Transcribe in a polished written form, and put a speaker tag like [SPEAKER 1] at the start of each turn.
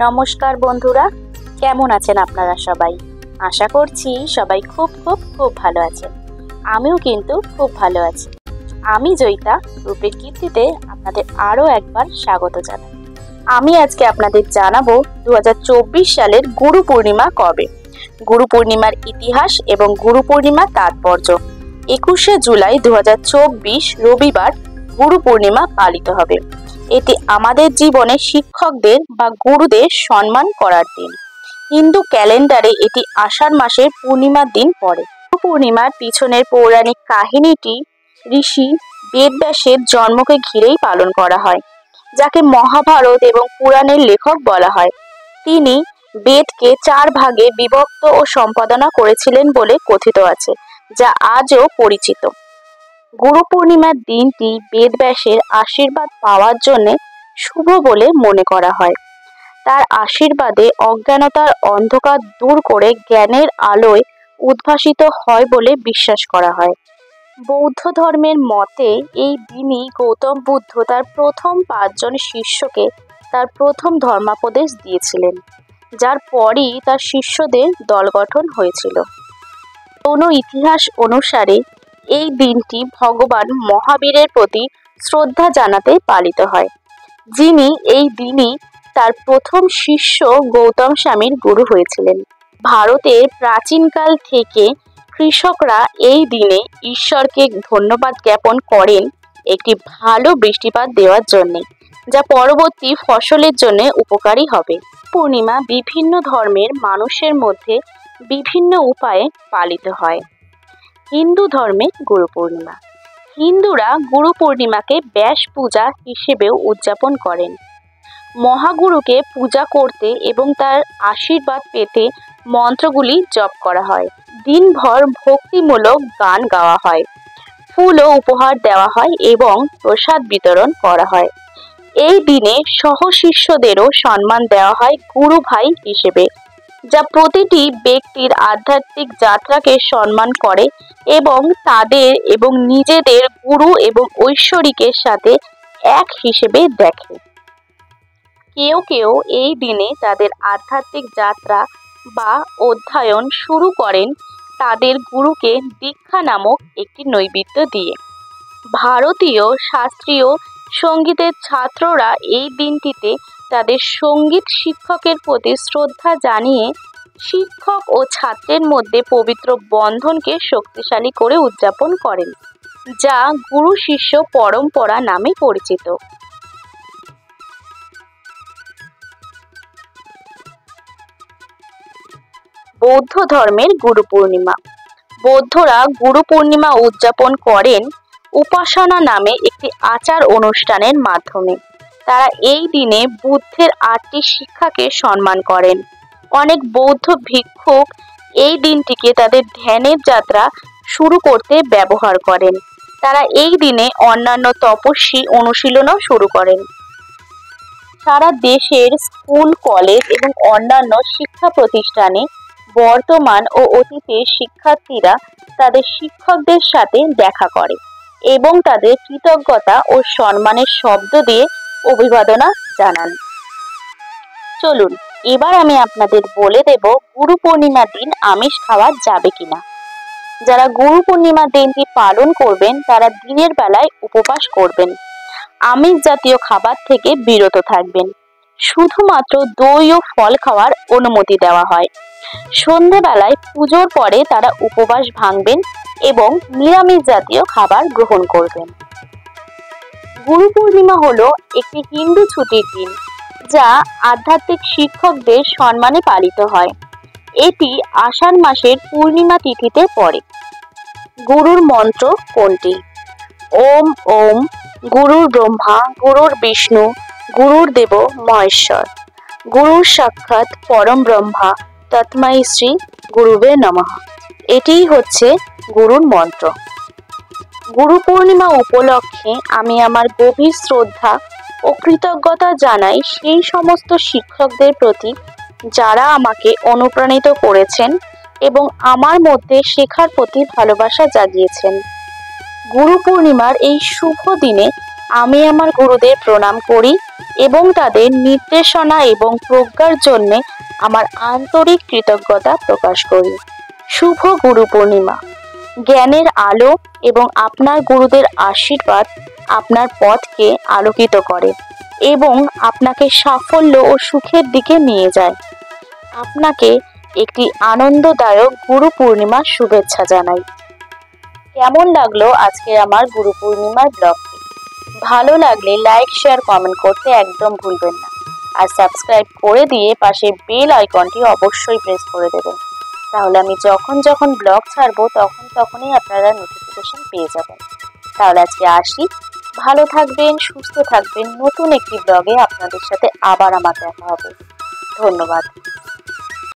[SPEAKER 1] নমস্কার বন্ধুরা, কেমন আছেন আপনারা সবাই? আশা করছি সবাই খুব খুব খুব ভালো আছেন। আমিও কিন্তু খুব ভালো আছি। আমি জয়িতা, রূপের কীর্তিতে আপনাদের আরও একবার স্বাগত জানাই। আমি আজকে আপনাদের জানাবো 2024 সালের গুরু পূর্ণিমা কবে, গুরু পূর্ণিমার ইতিহাস এবং গুরু পূর্ণিমার তাৎপর্য। 21শে জুলাই 2024 রবিবার গুরু পূর্ণিমা পালিত হবে। এটি আমাদের জীবনে শিক্ষকদের বা গুরুদের সম্মান করার দিন। হিন্দু ক্যালেন্ডারে এটি আষাঢ় মাসের পূর্ণিমার দিন পড়ে। গুরু পূর্ণিমার পিছনের পৌরাণিক কাহিনীটি ঋষি বেদব্যাসের জন্মকে ঘিরেই পালন করা হয়, যাকে মহাভারত এবং পুরাণের লেখক বলা হয়। তিনি বেদকে 4 ভাগে বিভক্ত ও সম্পাদনা করেছিলেন বলে কথিত আছে, যা আজও পরিচিত। গুরু পূর্ণিমার দিনটি বেদব্যাসের আশীর্বাদ পাওয়ার জন্য শুভ বলে মনে করা হয়। তার আশীর্বাদে অজ্ঞানতার অন্ধকার দূর করে জ্ঞানের আলোয় উদ্ভাসিত হয় বলে বিশ্বাস করা হয়। বৌদ্ধ ধর্মের মতে এই দিনই গৌতম বুদ্ধ তার প্রথম 5 জন শিষ্যকে তার প্রথম ধর্মাপদেশ দিয়েছিলেন, যার পরই তার শিষ্যদের দল গঠন হয়েছিল। কোনো ইতিহাস অনুসারে এই দিনটি ভগবান মহাবীরের প্রতি শ্রদ্ধা জানাতে পালিত হয়, যিনি এই দিনই তার প্রথম শিষ্য গৌতম স্বামীর গুরু হয়েছিলেন। ভারতের প্রাচীনকাল থেকে কৃষকরা এই দিনে ঈশ্বরকে ধন্যবাদ জ্ঞাপন করেন একটি ভালো বৃষ্টিপাত দেওয়ার জন্য, যা পরবর্তী ফসলের জন্য উপকারী হবে। পূর্ণিমা বিভিন্ন ধর্মের মানুষের মধ্যে বিভিন্ন উপায়ে পালিত হয়। হিন্দু ধর্মে গুরু পূর্ণিমা, হিন্দুরা গুরু পূর্ণিমাকে ব্যাস পূজা হিসেবেও উদযাপন করেন। মহাগুরুকে পূজা করতে এবং তার আশীর্বাদ পেতে মন্ত্রগুলি জপ করা হয়। দিনভর ভক্তিমূলক গান গাওয়া হয়, ফুলও উপহার দেওয়া হয় এবং প্রসাদ বিতরণ করা হয়। এই দিনে সহশিষ্যদেরও সম্মান দেওয়া হয় গুরু ভাই হিসেবে, যা প্রতিটি ব্যক্তির আধ্যাত্মিক যাত্রাকে সম্মান করে এবং তাদের এবং নিজেদের গুরু এবং ঐশ্বরিকের সাথে এক হিসেবে দেখে। কেউ কেউ এই দিনে তাদের আধ্যাত্মিক যাত্রা বা অধ্যয়ন শুরু করেন তাদের গুরুকে দীক্ষা নামক একটি নৈবেদ্য দিয়ে। ভারতীয় শাস্ত্রীয় সঙ্গীতের ছাত্ররা এই দিনটিতে তাদের সঙ্গীত শিক্ষকের প্রতি শ্রদ্ধা জানিয়ে শিক্ষক ও ছাত্রের মধ্যে পবিত্র বন্ধনকে শক্তিশালী করে উদযাপন করেন, যা গুরু শিষ্য পরম্পরা নামে পরিচিত। বৌদ্ধ ধর্মের গুরু পূর্ণিমা, বৌদ্ধরা গুরু পূর্ণিমা উদযাপন করেন উপাসনা নামে একটি আচার অনুষ্ঠানের মাধ্যমে। তারা এই দিনে বুদ্ধের 8টি শিক্ষাকে সম্মান করেন। অনেক বৌদ্ধ ভিক্ষুক এই দিনটিকে তাদের ধ্যানের যাত্রা শুরু করতে ব্যবহার করেন। তারা এই দিনে অন্যান্য তপস্বী অনুশীলনও শুরু করেন। সারা দেশের স্কুল, কলেজ এবং অন্যান্য শিক্ষা প্রতিষ্ঠানে বর্তমান ও অতীতের শিক্ষার্থীরা তাদের শিক্ষকদের সাথে দেখা করে এবং তাদের কৃতজ্ঞতা ও সম্মানের শব্দ দিয়ে অভিবাদনা জানান। চলুন এবার আমি আপনাদের বলে দেব গুরু পূর্ণিমার দিন আমিষ খাওয়া যাবে কিনা। যারা গুরু পূর্ণিমার দিনটি পালন করবেন তারা দিনের বেলায় উপবাস করবেন, আমিষ জাতীয় খাবার থেকে বিরত থাকবেন। শুধুমাত্র দই ও ফল খাওয়ার অনুমতি দেওয়া হয়। সন্ধ্যাবেলায় পুজোর পরে তারা উপবাস ভাঙবেন এবং নিরামিষ জাতীয় খাবার গ্রহণ করবেন। গুরু পূর্ণিমা হলো একটি হিন্দু ছুটির দিন, যা আধ্যাত্মিক শিক্ষকদের সম্মানে পালিত হয়। এটি আষাঢ় মাসের পূর্ণিমা তিথিতে পড়ে। গুরুর মন্ত্র কোনটি? ওম ওম গুরুর ব্রহ্মা গুরুর বিষ্ণু গুরুর দেব মহেশ্বর, গুরুর সাক্ষাৎ পরম ব্রহ্মা তস্मै শ্রী গুরুবে নমঃ। এটিই হচ্ছে গুরুর মন্ত্র। গুরু পূর্ণিমা উপলক্ষে আমি আমার গভীর শ্রদ্ধা ও কৃতজ্ঞতা জানাই সেই সমস্ত শিক্ষকদের প্রতি যারা আমাকে অনুপ্রাণিত করেছেন এবং আমার মধ্যে শেখার প্রতি ভালোবাসা জাগিয়েছেন। গুরু পূর্ণিমার এই শুভ দিনে আমি আমার গুরুদের প্রণাম করি এবং তাদের নির্দেশনা এবং প্রজ্ঞার জন্য আমার আন্তরিক কৃতজ্ঞতা প্রকাশ করি। শুভ গুরু পূর্ণিমা। জ্ঞানের আলো এবং আপনার গুরুদের আশীর্বাদ আপনার পথকে আলোকিত করে এবং আপনাকে সাফল্য ও সুখের দিকে নিয়ে যায়। আপনাকে একটি আনন্দদায়ক গুরু পূর্ণিমার শুভেচ্ছা জানাই। কেমন লাগলো আজকে আমার গুরু পূর্ণিমার ব্লগটি? ভালো লাগলে লাইক, শেয়ার, কমেন্ট করতে একদম ভুলবেন না। আর সাবস্ক্রাইব করে দিয়ে পাশে বেল আইকনটি অবশ্যই প্রেস করে দেবেন। তাহলে আমি যখন যখন ব্লগ ছাড়বো তখনই আপনারা নোটিফিকেশন পেয়ে যাবেন। তাহলে আজকে আসি। ভালো থাকবেন, সুস্থ থাকবেন। নতুন একটি ব্লগে আপনাদের সাথে আবার আমার দেখা হবে। ধন্যবাদ।